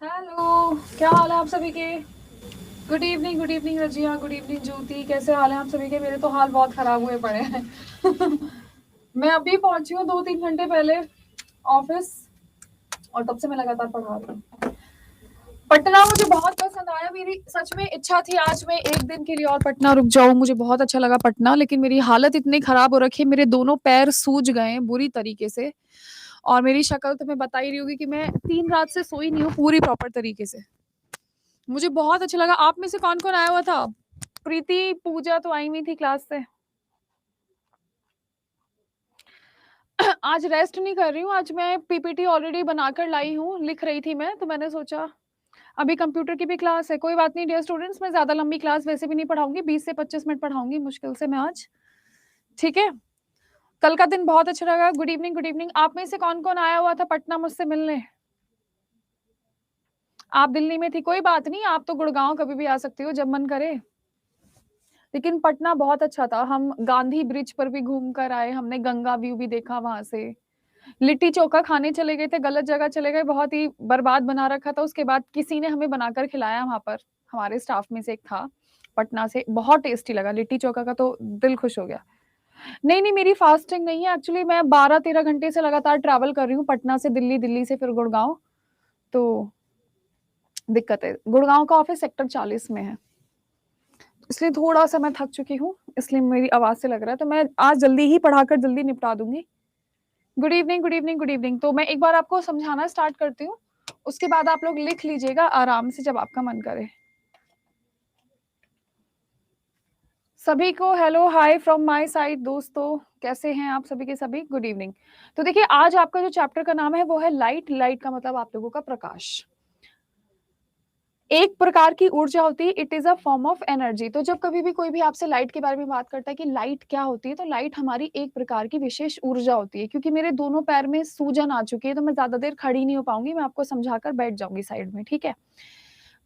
Hello, क्या हाल है आप सभी के? Good evening Razia, good evening Jyoti, कैसे हाल है आप सभी के? मेरे तो हाल बहुत खराब हुए पड़े हैं। मैं अभी पहुंची हूँ 2-3 घंटे पहले ऑफिस, और तब से मैं लगातार पढ़ा रही हूँ। पटना मुझे बहुत पसंद आया। मेरी सच में इच्छा थी आज मैं एक दिन के लिए और पटना रुक जाऊं। मुझे बहुत अच्छा लगा पटना, लेकिन मेरी हालत इतनी खराब हो रखी है, मेरे दोनों पैर सूज गए हैं बुरी तरीके से। और मेरी शक्ल तो मैं बता ही रही होगी कि मैं 3 रात से सोई नहीं हूँ पूरी प्रॉपर तरीके से। मुझे बहुत अच्छा लगा। आप में से कौन कौन आया हुआ था? प्रीति, पूजा तो आई हुई थी क्लास से। आज रेस्ट नहीं कर रही हूँ, आज मैं पीपीटी ऑलरेडी बनाकर लाई हूँ, लिख रही थी मैं, तो मैंने सोचा अभी कंप्यूटर की भी क्लास है। कोई बात नहीं डियर स्टूडेंट्स, मैं ज्यादा लंबी क्लास वैसे भी नहीं पढ़ाऊंगी, 20 से 25 मिनट पढ़ाऊंगी मुश्किल से मैं आज। ठीक है, कल का दिन बहुत अच्छा लगा। Good evening, good evening. आप में से कौन कौन आया हुआ था पटना मुझसे मिलने? आप दिल्ली में थी, कोई बात नहीं, आप तो गुड़गांव कभी भी आ सकती हो जब मन करे। लेकिन पटना बहुत अच्छा था। हम गांधी ब्रिज पर भी घूम कर आए, हमने गंगा व्यू भी देखा वहां से। लिट्टी चोखा खाने चले गए थे, गलत जगह चले गए, बहुत ही बर्बाद बना रखा था। उसके बाद किसी ने हमें बनाकर खिलाया वहां पर, हमारे स्टाफ में से एक था पटना से, बहुत टेस्टी लगा लिट्टी चोखा का, तो दिल खुश हो गया। नहीं नहीं, मेरी फास्टिंग नहीं है एक्चुअली, मैं 12-13 घंटे से लगातार ट्रैवल कर रही हूँ पटना से दिल्ली, दिल्ली से फिर गुड़गांव, तो दिक्कत है। गुड़गांव का ऑफिस सेक्टर 40 में है, इसलिए थोड़ा सा मैं थक चुकी हूँ, इसलिए मेरी आवाज से लग रहा है। तो मैं आज जल्दी ही पढ़ाकर जल्दी निपटा दूंगी। Good evening, good evening, good evening. तो मैं एक बार आपको समझाना स्टार्ट करती हूँ, उसके बाद आप लोग लिख लीजिएगा आराम से जब आपका मन करे। सभी को hello hi from my side दोस्तों, कैसे हैं आप सभी के सभी? Good evening. तो देखिए, आज आपका जो चैप्टर का नाम है वो है लाइट। लाइट का मतलब आप लोगों का प्रकाश। एक प्रकार की ऊर्जा होती है, it is a form of energy. तो जब कभी भी कोई भी आपसे लाइट के बारे में बात करता है कि लाइट क्या होती है, तो लाइट हमारी एक प्रकार की विशेष ऊर्जा होती है। क्योंकि मेरे दोनों पैर में सूजन आ चुकी है, तो मैं ज्यादा देर खड़ी नहीं हो पाऊंगी, मैं आपको समझाकर बैठ जाऊंगी साइड में, ठीक है?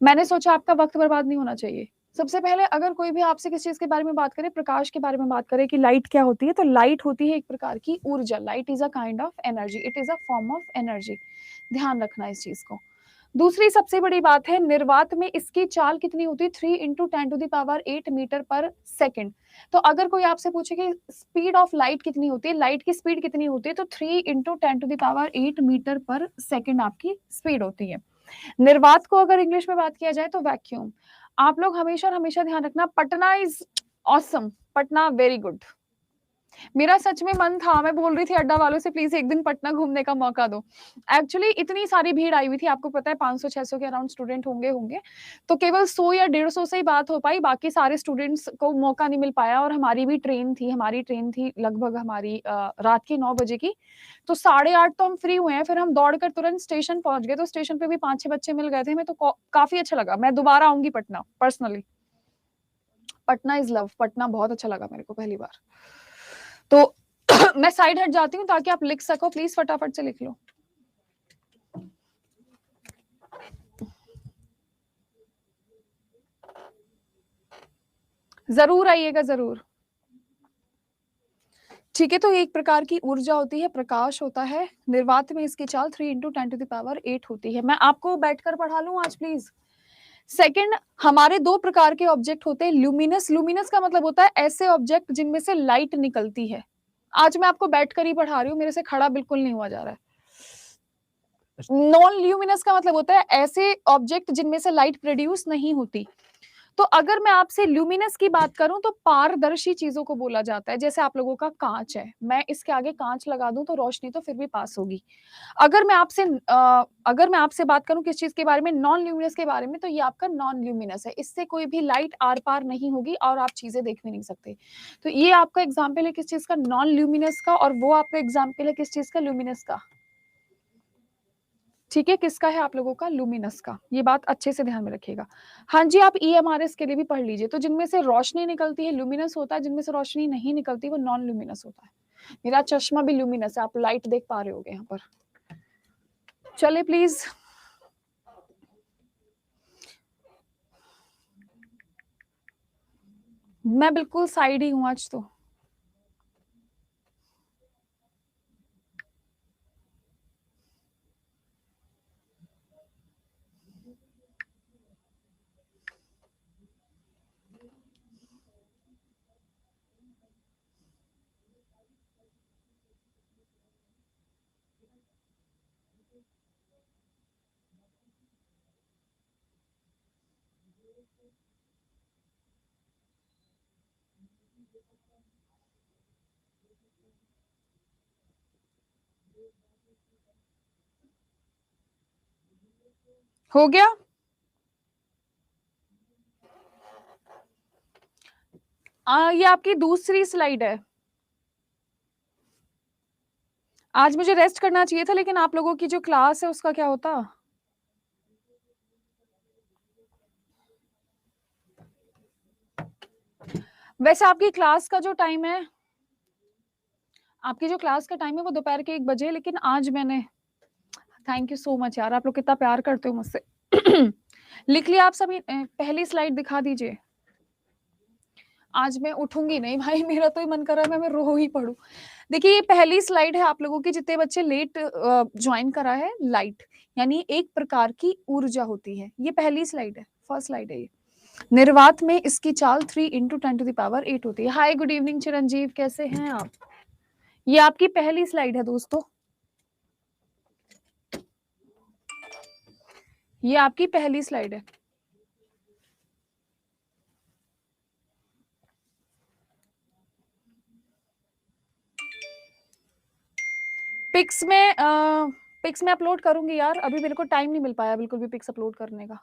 मैंने सोचा आपका वक्त बर्बाद नहीं होना चाहिए। सबसे पहले अगर कोई भी आपसे किस चीज के बारे में बात करे, प्रकाश के बारे में बात करे कि लाइट क्या होती है, तो लाइट होती है एक प्रकार की ऊर्जा। Light is a kind of energy, it is a form of energy. ध्यान रखना इस चीज को। दूसरी सबसे बड़ी बात है, निर्वात में इसकी चाल कितनी होती है? 3 × 10⁸ मीटर पर सेकेंड। तो अगर कोई आपसे पूछे कि स्पीड ऑफ लाइट कितनी होती है, लाइट की स्पीड कितनी होती है, तो 3 × 10⁸ मीटर पर सेकेंड आपकी स्पीड होती है। निर्वात को अगर इंग्लिश में बात किया जाए तो वैक्यूम। आप लोग हमेशा और हमेशा ध्यान रखना, Patna is awesome, Patna very good. मेरा सच में मन था, मैं बोल रही थी अड्डा वालों से प्लीज एक दिन पटना घूमने का मौका दो। एक्चुअली इतनी सारी भीड़ आई हुई थी, आपको पता है 500-600 के अराउंड स्टूडेंट होंगे, तो केवल 100 या 150 से ही बात हो पाई, बाकी सारे स्टूडेंट्स को मौका नहीं मिल पाया। और हमारी भी ट्रेन थी, हमारी ट्रेन थी लगभग हमारी रात की 9 बजे की, तो 8:30 तो हम फ्री हुए हैं, फिर हम दौड़कर तुरंत स्टेशन पहुंच गए। तो स्टेशन पे भी 5-6 बच्चे मिल गए थे, मैं तो काफी अच्छा लगा। मैं दोबारा आऊंगी Patna personally. Patna is love, Patna बहुत अच्छा लगा मेरे को पहली बार। तो मैं साइड हट जाती हूँ ताकि आप लिख सको, प्लीज फटाफट से लिख लो। जरूर आइएगा, जरूर। ठीक है, तो एक प्रकार की ऊर्जा होती है, प्रकाश होता है। निर्वात में इसकी चाल 3 × 10⁸ होती है। मैं आपको बैठकर पढ़ा लूं आज प्लीज। सेकंड, हमारे दो प्रकार के ऑब्जेक्ट होते हैं, ल्यूमिनस। ल्यूमिनस का मतलब होता है ऐसे ऑब्जेक्ट जिनमें से लाइट निकलती है। आज मैं आपको बैठकर ही पढ़ा रही हूँ, मेरे से खड़ा बिल्कुल नहीं हुआ जा रहा है। नॉन ल्यूमिनस का मतलब होता है ऐसे ऑब्जेक्ट जिनमें से लाइट प्रोड्यूस नहीं होती। तो अगर मैं आपसे ल्यूमिनस की बात करूं तो पारदर्शी चीजों को बोला जाता है। जैसे आप लोगों का कांच है, मैं इसके आगे कांच लगा दूं तो रोशनी तो फिर भी पास होगी। अगर मैं आपसे बात करूं किस चीज के बारे में, नॉन ल्यूमिनस के बारे में, तो ये आपका नॉन ल्यूमिनस है, इससे कोई भी लाइट आर पार नहीं होगी और आप चीजें देख भी नहीं सकते। तो ये आपका एग्जाम्पल है किस चीज का? नॉन ल्यूमिनस का। और वो आपका एग्जाम्पल है किस चीज का? ल्यूमिनस का। ठीक है, किसका है? आप लोगों का लुमिनस का। ये बात अच्छे से ध्यान में रखिएगा। हाँ जी, आप ईएमआरएस के लिए भी पढ़ लीजिए। तो जिनमें से रोशनी निकलती है लुमिनस होता है, जिनमें से रोशनी नहीं निकलती वो नॉन लुमिनस होता है। मेरा चश्मा भी लुमिनस है, आप लाइट देख पा रहे होगे यहाँ पर। चले प्लीज, मैं बिल्कुल साइड ही हूँ आज तो। हो गया? ये आपकी दूसरी स्लाइड है। आज मुझे रेस्ट करना चाहिए था, लेकिन आप लोगों की जो क्लास है उसका क्या होता? वैसे आपकी क्लास का जो टाइम है, आपकी जो क्लास का टाइम है वो दोपहर के 1 बजे, लेकिन आज मैंने, थैंक यू सो मच यार, आप लोग कितना प्यार करते हो मुझसे। लिख लिया आप सभी? पहली स्लाइड दिखा दीजिए। आज मैं उठूंगी नहीं भाई, मेरा तो ही मन कर रहा है मैं रो ही पड़ूं। देखिए ये पहली स्लाइड है, आप लोगों की जितने बच्चे लेट ज्वाइन करा है, लाइट यानी एक प्रकार की ऊर्जा होती है। ये पहली स्लाइड है, फर्स्ट स्लाइड है ये। निर्वात में इसकी चाल 3 × 10⁸ होती है। हाय गुड इवनिंग चिरंजीव, कैसे हैं आप? ये आपकी पहली स्लाइड है दोस्तों, ये आपकी पहली स्लाइड है। पिक्स में अपलोड करूंगी यार, अभी मेरे को टाइम नहीं मिल पाया बिल्कुल भी पिक्स अपलोड करने का।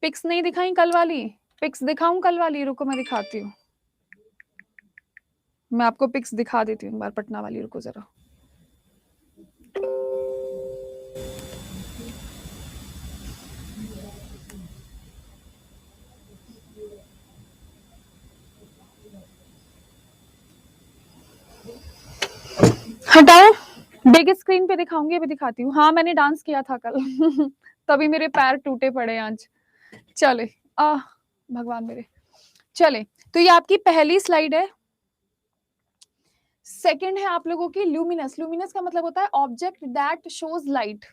पिक्स नहीं दिखाई कल वाली? पिक्स दिखाऊं कल वाली? रुको मैं दिखाती हूँ, मैं आपको पिक्स दिखा देती हूँ एक बार, पटना वाली, रुको जरा। हटाओ, बिग स्क्रीन पे दिखाऊंगी, अभी दिखाती हूँ। हाँ मैंने डांस किया था कल तभी मेरे पैर टूटे पड़े आज। चले भगवान मेरे। चले, तो ये आपकी पहली स्लाइड है। सेकंड है आप लोगों की ल्यूमिनस। ल्यूमिनस का मतलब होता है ऑब्जेक्ट दैट शोज लाइट।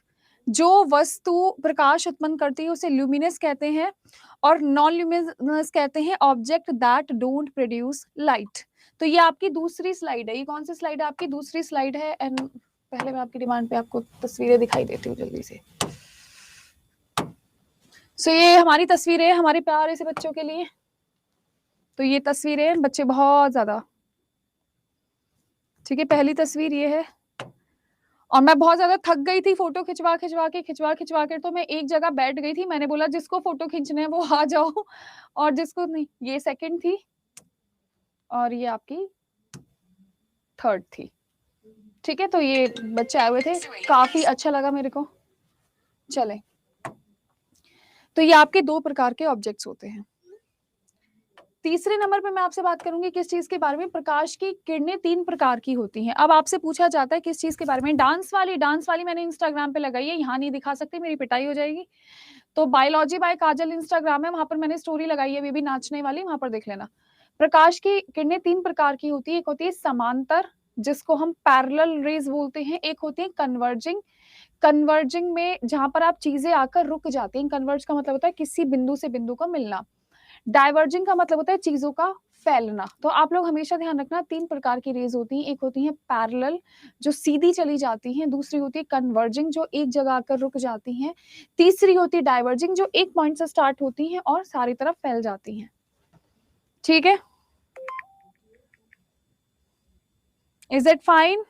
जो वस्तु प्रकाश उत्पन्न करती है उसे ल्यूमिनस कहते हैं, और नॉन ल्यूमिनस कहते हैं object that don't produce light. तो ये आपकी दूसरी स्लाइड है। ये कौन सी स्लाइड है? आपकी दूसरी स्लाइड है। एंड पहले मैं आपकी डिमांड पे आपको तस्वीरें दिखाई देती हूँ जल्दी से। सो ये हमारी तस्वीरें है हमारे प्यारे से बच्चों के लिए। तो ये तस्वीरें, बच्चे बहुत ज्यादा, ठीक है, पहली तस्वीर ये है। और मैं बहुत ज्यादा थक गई थी फोटो खिंचवा के, तो मैं एक जगह बैठ गई थी। मैंने बोला जिसको फोटो खींचने है वो आ जाओ, और जिसको नहीं। ये सेकंड थी और ये आपकी थर्ड थी। ठीक है, तो ये बच्चे आए हुए थे, काफी अच्छा लगा मेरे को। चले, तो ये आपके दो प्रकार के ऑब्जेक्ट्स होते हैं। तीसरे नंबर पे मैं आपसे बात करूंगी किस चीज के बारे में? प्रकाश की किरणें 3 प्रकार की होती हैं। अब आपसे पूछा जाता है किस चीज के बारे में? डांस वाली मैंने इंस्टाग्राम पे लगाई है, यहाँ नहीं दिखा सकती, मेरी पिटाई हो जाएगी। तो बायोलॉजी बाय काजल इंस्टाग्राम है, वहां पर मैंने स्टोरी लगाई है बेबी नाचने वाली, वहां पर देख लेना। प्रकाश की किरणें 3 प्रकार की होती है। एक होती है समांतर, जिसको हम पैरेलल रेज बोलते हैं। एक होती है कन्वर्जिंग। कन्वर्जिंग में जहां पर आप चीजें आकर रुक जाती हैं। कन्वर्ज का मतलब होता है किसी बिंदु से बिंदु को मिलना। डाइवर्जिंग का मतलब होता है चीजों का फैलना। तो आप लोग हमेशा ध्यान रखना, 3 प्रकार की रेज होती हैं। एक होती है पैरेलल, जो सीधी चली जाती हैं। दूसरी होती है कन्वर्जिंग, जो एक जगह आकर रुक जाती हैं। तीसरी होती है डाइवर्जिंग, जो एक पॉइंट से स्टार्ट होती हैं और सारी तरफ फैल जाती हैं। ठीक है, इज इट फाइन?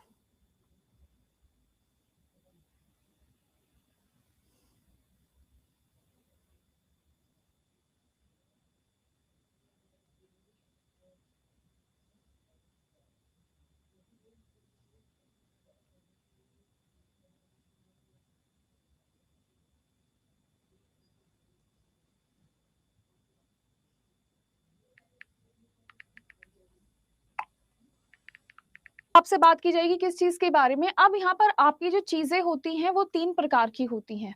आपसे बात की जाएगी किस चीज के बारे में? अब यहाँ पर आपकी जो चीजें होती हैं वो 3 प्रकार की होती हैं।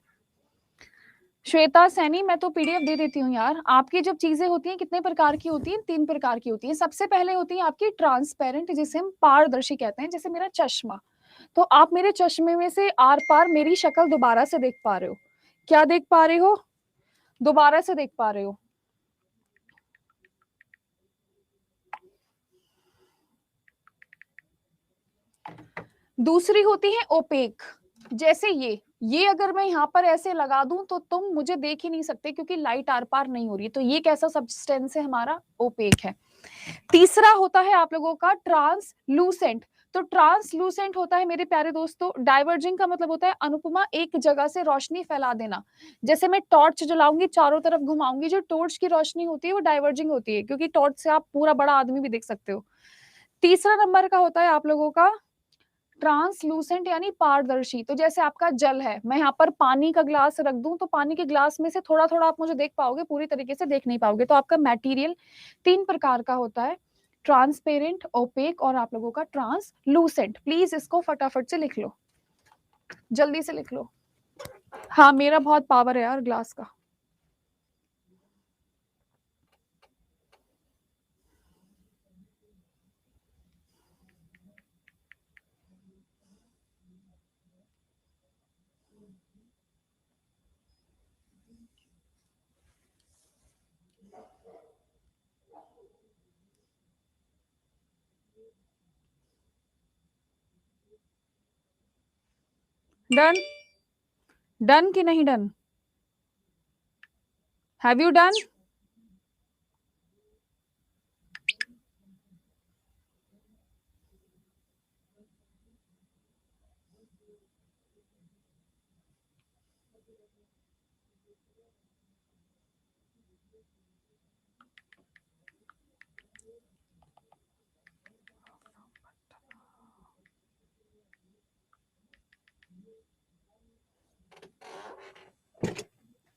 श्वेता सैनी, मैं तो पीडीएफ दे देती हूँ यार। आपकी जब चीजें होती हैं कितने प्रकार की होती हैं? 3 प्रकार की होती हैं। सबसे पहले होती है आपकी ट्रांसपेरेंट, जिसे हम पारदर्शी कहते हैं। जैसे मेरा चश्मा, तो आप मेरे चश्मे में से आर पार मेरी शक्ल दोबारा से देख पा रहे हो। क्या देख पा रहे हो? दोबारा से देख पा रहे हो। दूसरी होती है ओपेक, जैसे ये अगर मैं यहाँ पर ऐसे लगा दूं तो तुम मुझे देख ही नहीं सकते, क्योंकि लाइट आर पार नहीं हो रही। तो ये कैसा सब्सटेंस है? हमारा ओपेक है। तीसरा होता है आप लोगों का ट्रांसलूसेंट। तो ट्रांसलूसेंट होता है मेरे प्यारे दोस्तों, डाइवर्जिंग का मतलब होता है अनुपमा, एक जगह से रोशनी फैला देना। जैसे मैं टॉर्च जलाऊंगी, चारों तरफ घुमाऊंगी, जो टॉर्च की रोशनी होती है वो डाइवर्जिंग होती है, क्योंकि टॉर्च से आप पूरा बड़ा आदमी भी देख सकते हो। तीसरा नंबर का होता है आप लोगों का ट्रांसलूसेंट यानी पारदर्शी। तो जैसे आपका जल है, मैं यहाँ पर पानी का ग्लास रख दूं तो पानी के ग्लास में से थोड़ा थोड़ा आप मुझे देख पाओगे, पूरी तरीके से देख नहीं पाओगे। तो आपका मटेरियल तीन प्रकार का होता है, ट्रांसपेरेंट, ओपेक और आप लोगों का ट्रांसलूसेंट। प्लीज इसको फटाफट से लिख लो, जल्दी से लिख लो। हाँ, मेरा बहुत पावर है यार ग्लास का। डन? डन कि नहीं डन? Have you done?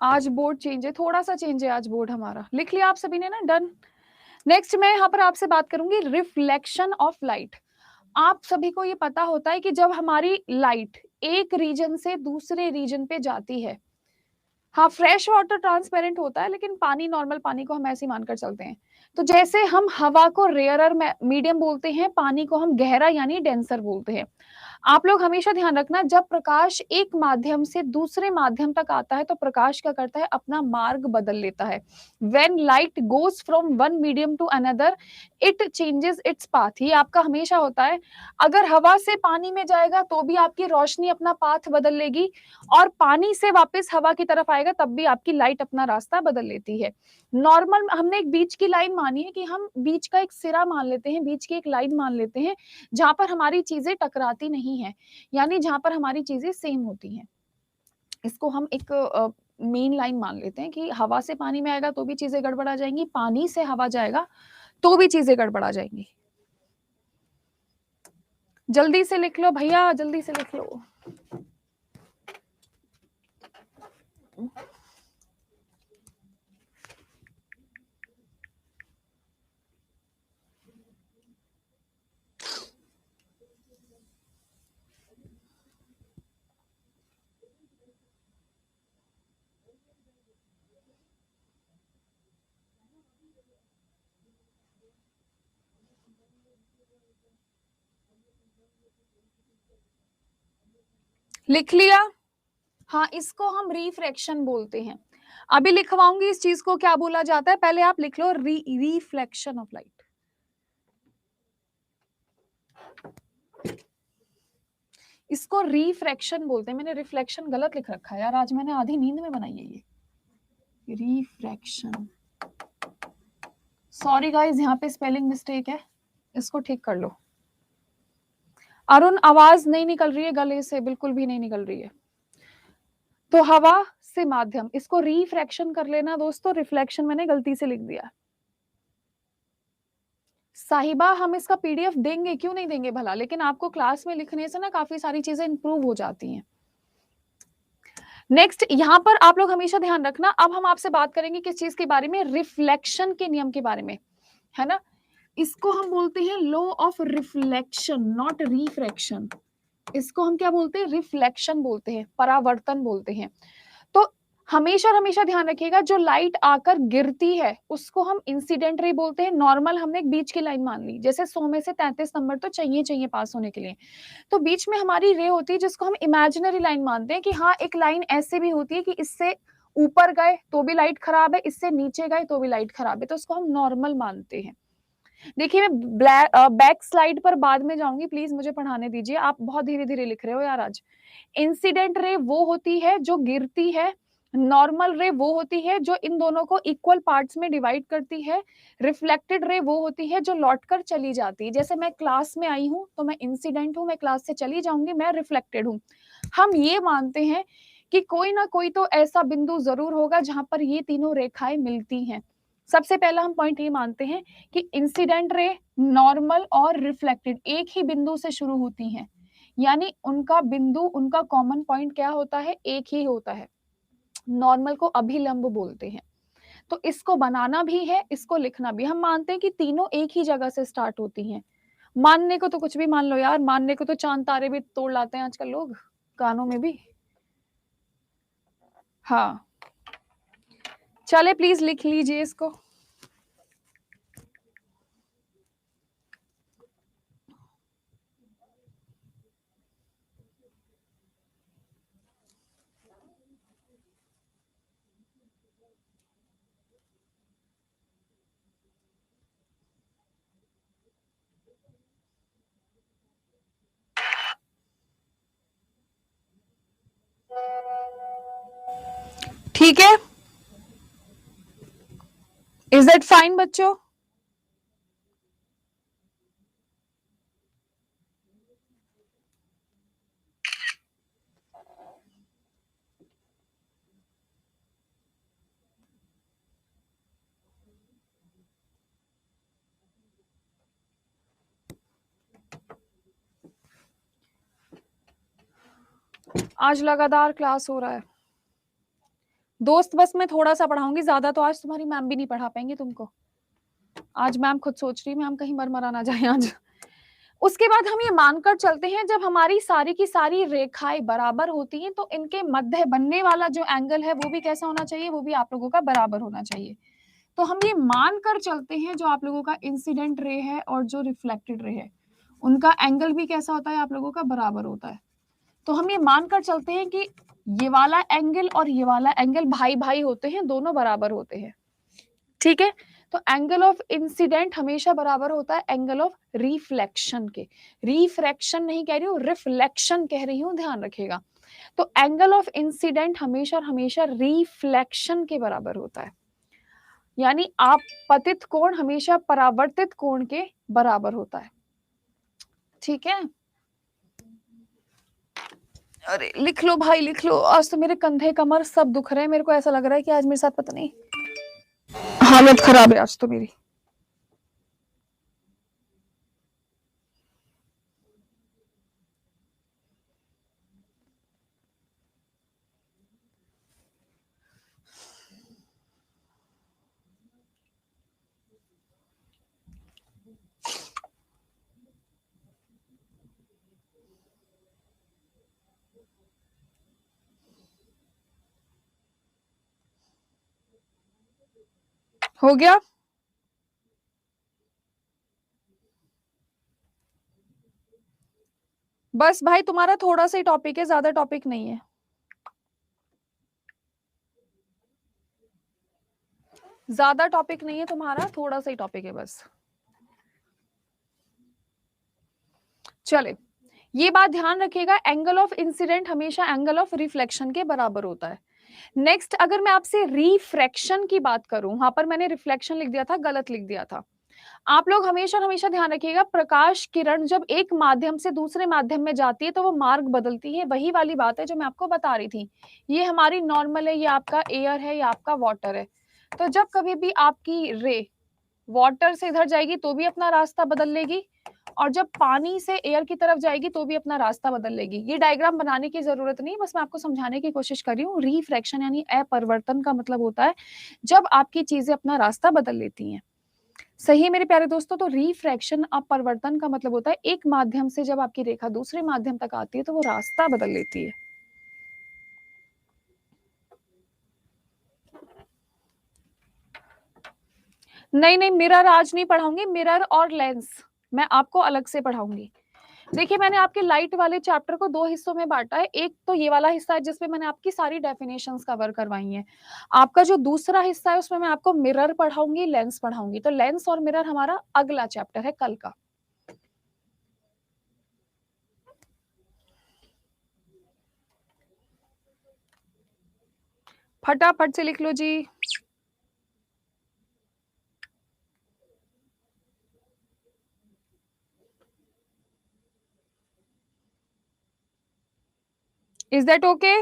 आज बोर्ड चेंज है, थोड़ा सा चेंज है आज बोर्ड हमारा। लिख लिया आप सभी ने ना? डन। नेक्स्ट मैं यहाँ पर आपसे बात करूंगी रिफ्लेक्शन ऑफ लाइट। आप सभी को ये पता होता है कि जब हमारी लाइट एक रीजन से दूसरे रीजन पे जाती है, हाँ फ्रेश वाटर ट्रांसपेरेंट होता है, लेकिन पानी, नॉर्मल पानी को हम ऐसे ही मानकर चलते हैं। तो जैसे हम हवा को रेयरर मीडियम बोलते हैं, पानी को हम गहरा यानी डेंसर बोलते हैं। आप लोग हमेशा ध्यान रखना, जब प्रकाश एक माध्यम से दूसरे माध्यम तक आता है तो प्रकाश क्या करता है, अपना मार्ग बदल लेता है। When light goes from one medium to another, it changes its path। ये आपका हमेशा होता है। अगर हवा से पानी में जाएगा तो भी आपकी रोशनी अपना पाथ बदल लेगी, और पानी से वापस हवा की तरफ आएगा तब भी आपकी लाइट अपना रास्ता बदल लेती है। नॉर्मल हमने एक बीच की लाइन मानी है, कि हम बीच का एक सिरा मान लेते हैं, बीच की एक लाइन मान लेते हैं, जहां पर हमारी चीजें टकराती नहीं है, यानी जहां पर हमारी चीजें सेम होती हैं। इसको हम एक मेन लाइन मान लेते हैं कि हवा से पानी में आएगा तो भी चीजें गड़बड़ा जाएंगी, पानी से हवा जाएगा तो भी चीजें गड़बड़ा जाएंगी। जल्दी से लिख लो भैया, जल्दी से लिख लो। लिख लिया? हाँ, इसको हम रिफ्रैक्शन बोलते हैं। अभी लिखवाऊंगी इस चीज को क्या बोला जाता है, पहले आप लिख लो रिफ्लेक्शन ऑफ लाइट। इसको रिफ्रैक्शन बोलते हैं। मैंने रिफ्लेक्शन गलत लिख रखा है यार, आज मैंने आधी नींद में बनाई है ये रिफ्रैक्शन। सॉरी गाइस, यहाँ पे स्पेलिंग मिस्टेक है, इसको ठीक कर लो। अरुण, आवाज नहीं निकल रही है गले से, बिल्कुल भी नहीं निकल रही है। तो हवा से माध्यम, इसको रिफ्रैक्शन कर लेना दोस्तों, रिफ्लेक्शन मैंने गलती से लिख दिया। साहिबा, हम इसका पीडीएफ देंगे, क्यों नहीं देंगे भला, लेकिन आपको क्लास में लिखने से ना काफी सारी चीजें इंप्रूव हो जाती हैं। नेक्स्ट यहाँ पर आप लोग हमेशा ध्यान रखना, अब हम आपसे बात करेंगे किस चीज के बारे में, रिफ्लेक्शन के नियम के बारे में, है ना। इसको हम बोलते हैं law of reflection, not refraction. इसको हम क्या बोलते हैं, रिफ्लेक्शन बोलते हैं, परावर्तन बोलते हैं। तो हमेशा हमेशा ध्यान रखिएगा, जो लाइट आकर गिरती है उसको हम इंसिडेंट रे बोलते हैं। नॉर्मल हमने एक बीच की लाइन मान ली, जैसे 100 में से 33 नंबर तो चाहिए पास होने के लिए, तो बीच में हमारी रे होती है जिसको हम इमेजिनरी लाइन मानते हैं, कि हाँ एक लाइन ऐसे भी होती है कि इससे ऊपर गए तो भी लाइट खराब है, इससे नीचे गए तो भी लाइट खराब है, तो उसको हम नॉर्मल मानते हैं। देखिए मैं बैक स्लाइड पर बाद में जाऊंगी, प्लीज मुझे पढ़ाने दीजिए, आप बहुत धीरे धीरे लिख रहे हो यार आज। इंसिडेंट रे वो होती है जो गिरती है नॉर्मल रे वो होती है जो इन दोनों को इक्वल पार्ट्स में डिवाइड करती है। रिफ्लेक्टेड रे वो होती है जो लौट कर चली जाती है। जैसे मैं क्लास में आई हूं तो मैं इंसिडेंट हूं, मैं क्लास से चली जाऊंगी, मैं रिफ्लेक्टेड हूं। हम ये मानते हैं कि कोई ना कोई तो ऐसा बिंदु जरूर होगा जहां पर ये तीनों रेखाएं मिलती हैं। सबसे पहला हम पॉइंट ये मानते हैं कि इंसिडेंट रे, नॉर्मल और रिफ्लेक्टेड एक ही बिंदु से शुरू होती हैं, यानी उनका बिंदु, उनका कॉमन पॉइंट क्या होता है, एक ही होता है। नॉर्मल को अभिलंब बोलते हैं। तो इसको बनाना भी है, इसको लिखना भी। हम मानते हैं कि तीनों एक ही जगह से स्टार्ट होती हैं। मानने को तो कुछ भी मान लो यार, मानने को तो चांद तारे भी तोड़ लाते हैं आजकल लोग, कानों में भी। हाँ, चले प्लीज लिख लीजिए इसको। ठीक है, इज दैट फाइन बच्चों? आज लगातार क्लास हो रहा है दोस्त, बस मैं थोड़ा सा पढ़ाऊंगी, ज्यादा तो आज तुम्हारी मैम भी नहीं पढ़ा पाएंगे तुमको। आज मैम खुद सोच रही मैम कहीं मरमरा ना जाए आज। उसके बाद हम ये मानकर चलते हैं जब हमारी सारी की सारी रेखाएं बराबर होती हैं तो इनके मध्य बनने वाला जो एंगल है वो भी कैसा होना चाहिए, वो भी आप लोगों का बराबर होना चाहिए। तो हम ये मानकर चलते हैं जो आप लोगों का इंसिडेंट रे है और जो रिफ्लेक्टेड रे है उनका एंगल भी कैसा होता है, आप लोगों का बराबर होता है। तो हम ये मानकर चलते हैं कि ये वाला एंगल और ये वाला एंगल भाई भाई होते हैं, दोनों बराबर होते हैं। ठीक है, तो एंगल ऑफ इंसिडेंट हमेशा बराबर होता है एंगल ऑफ रिफ्लेक्शन के। रिफ्रैक्शन नहीं कह रही हूँ, रिफ्लेक्शन कह रही हूँ, ध्यान रखिएगा। तो एंगल ऑफ इंसिडेंट हमेशा हमेशा रिफ्लेक्शन के बराबर होता है, यानी आपतित कोण हमेशा परावर्तित कोण के बराबर होता है। ठीक है, अरे लिख लो भाई लिख लो, आज तो मेरे कंधे कमर सब दुख रहे हैं, मेरे को ऐसा लग रहा है कि आज मेरे साथ पता नहीं हालत खराब है आज तो मेरी। हो गया? बस भाई तुम्हारा थोड़ा सा ही टॉपिक है, ज्यादा टॉपिक नहीं है। ज्यादा टॉपिक नहीं है तुम्हारा, थोड़ा सा ही टॉपिक है बस। चले, ये बात ध्यान रखिएगा, एंगल ऑफ इंसिडेंट हमेशा एंगल ऑफ रिफ्लेक्शन के बराबर होता है। नेक्स्ट, अगर मैं आपसे रिफ्रैक्शन की बात करूं, वहां पर मैंने रिफ्लेक्शन लिख दिया था, गलत लिख दिया था। आप लोग हमेशा हमेशा ध्यान रखिएगा, प्रकाश किरण जब एक माध्यम से दूसरे माध्यम में जाती है तो वो मार्ग बदलती है, वही वाली बात है जो मैं आपको बता रही थी। ये हमारी नॉर्मल है, ये आपका एयर है, ये आपका वाटर है। तो जब कभी भी आपकी रे वाटर से इधर जाएगी तो भी अपना रास्ता बदल लेगी, और जब पानी से एयर की तरफ जाएगी तो भी अपना रास्ता बदल लेगी। ये डायग्राम बनाने की जरूरत नहीं, बस मैं आपको समझाने की कोशिश कर रही हूँ। रिफ्रैक्शन यानी अपरिवर्तन का मतलब होता है जब आपकी चीजें अपना रास्ता बदल लेती हैं। सही है मेरे प्यारे दोस्तों? तो रिफ्रैक्शन अपरिवर्तन का मतलब होता है एक माध्यम से जब आपकी रेखा दूसरे माध्यम तक आती है तो वो रास्ता बदल लेती है। नहीं नहीं, मिरर आज नहीं पढ़ाऊंगी, मिरर और लेंस मैं आपको अलग से पढ़ाऊंगी। देखिए, मैंने आपके लाइट वाले चैप्टर को दो हिस्सों में बांटा है। एक तो ये वाला हिस्सा है जिसमें मैंने आपकी सारी डेफिनेशंस कवर करवाई हैं। आपका जो दूसरा हिस्सा है उसमें मैं आपको मिरर पढ़ाऊंगी, लेंस पढ़ाऊंगी। तो लेंस और मिरर हमारा अगला चैप्टर है कल का। फटाफट से लिख लो जी। Is that okay?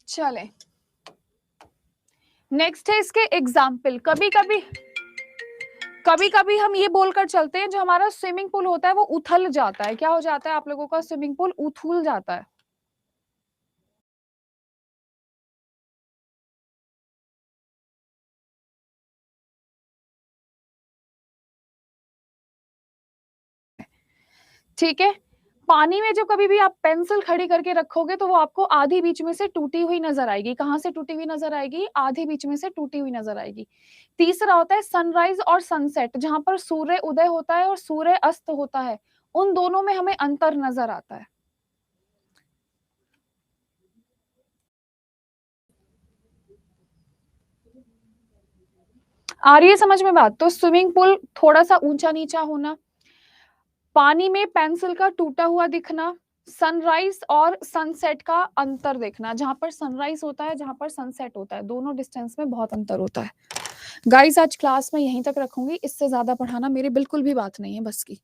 चले, नेक्स्ट है इसके एग्जाम्पल। कभी कभी हम ये बोलकर चलते हैं जो हमारा स्विमिंग पूल होता है वो उथल जाता है। क्या हो जाता है आप लोगों का? स्विमिंग पूल उथल जाता है। ठीक है, पानी में जो कभी भी आप पेंसिल खड़ी करके रखोगे तो वो आपको आधी बीच में से टूटी हुई नजर आएगी। कहां से टूटी हुई नजर आएगी? आधी बीच में से टूटी हुई नजर आएगी। तीसरा होता है सनराइज और सनसेट, जहां पर सूर्य उदय होता है और सूर्य अस्त होता है, उन दोनों में हमें अंतर नजर आता है। आ रही है समझ में बात? तो स्विमिंग पूल थोड़ा सा ऊंचा नीचा होना, पानी में पेंसिल का टूटा हुआ दिखना, सनराइज और सनसेट का अंतर देखना, जहां पर सनराइज होता है जहां पर सनसेट होता है, दोनों डिस्टेंस में बहुत अंतर होता है। गाइस आज क्लास में यहीं तक रखूंगी, इससे ज्यादा पढ़ाना मेरी बिल्कुल भी बात नहीं है बस की।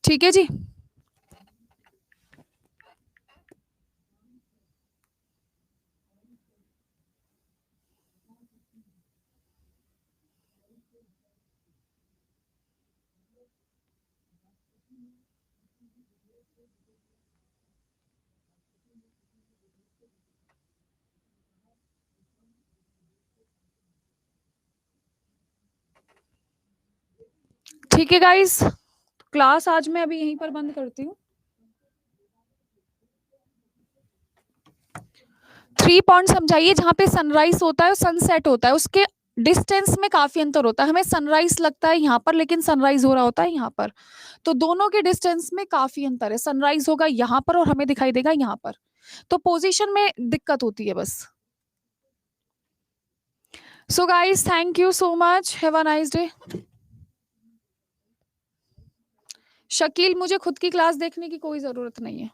ठीक है जी। ठीक है गाइस, क्लास आज मैं अभी यहीं पर बंद करती हूँ। 3 पॉइंट समझाइए जहां पे सनराइज होता है और सनसेट होता है, उसके डिस्टेंस में काफी अंतर होता है। हमें सनराइज लगता है यहाँ पर लेकिन सनराइज हो रहा होता है यहाँ पर, तो दोनों के डिस्टेंस में काफी अंतर है। सनराइज होगा यहाँ पर और हमें दिखाई देगा यहाँ पर, तो पोजीशन में दिक्कत होती है बस। सो guys thank you so much, have a nice day. Shakeel मुझे खुद की क्लास देखने की कोई जरूरत नहीं है।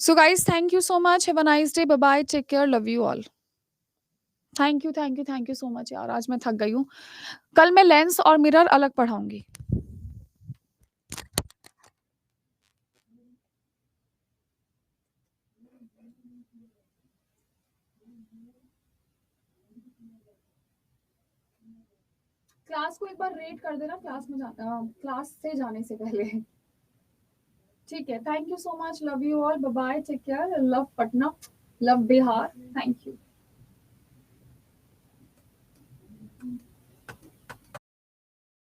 So guys thank you so much, have a nice day, bye bye, take care, love you all. Thank you so much यार, आज मैं थक गई हूँ। कल मैं लेंस और मिरर अलग पढ़ाऊंगी। क्लास को एक बार रेट कर देना, क्लास में जाना, क्लास से जाने से पहले। ठीक है, thank you so much, love you all, bye bye, take care, love Patna, love Bihar, thank you.